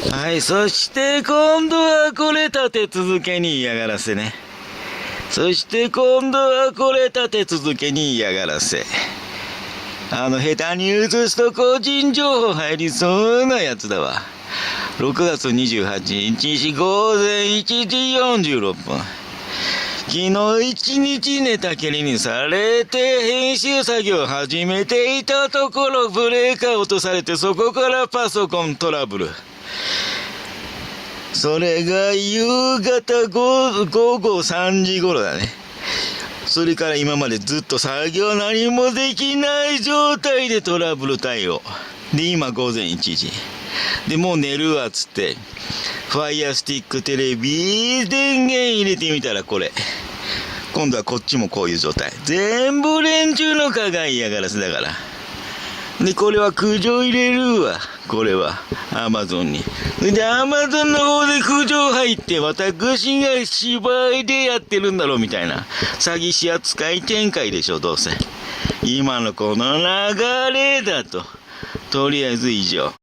はい、そして今度はこれ立て続けに嫌がらせね。そして今度はこれ立て続けに嫌がらせ。下手に映すと個人情報入りそうなやつだわ。6月28日午前1時46分。昨日一日寝たきりにされて編集作業を始めていたところブレーカー落とされてそこからパソコントラブル。それが夕方午後3時頃だね。それから今までずっと作業何もできない状態でトラブル対応。で、今午前1時。で、もう寝るわっつって、ファイヤースティックテレビ電源入れてみたらこれ。今度はこっちもこういう状態。全部連中の加害嫌がらせだから。で、これは苦情入れるわ。これは、アマゾンに。で、アマゾンの方で苦情入って、私が芝居でやってるんだろうみたいな。詐欺師扱い展開でしょ、どうせ。今のこの流れだと。とりあえず以上。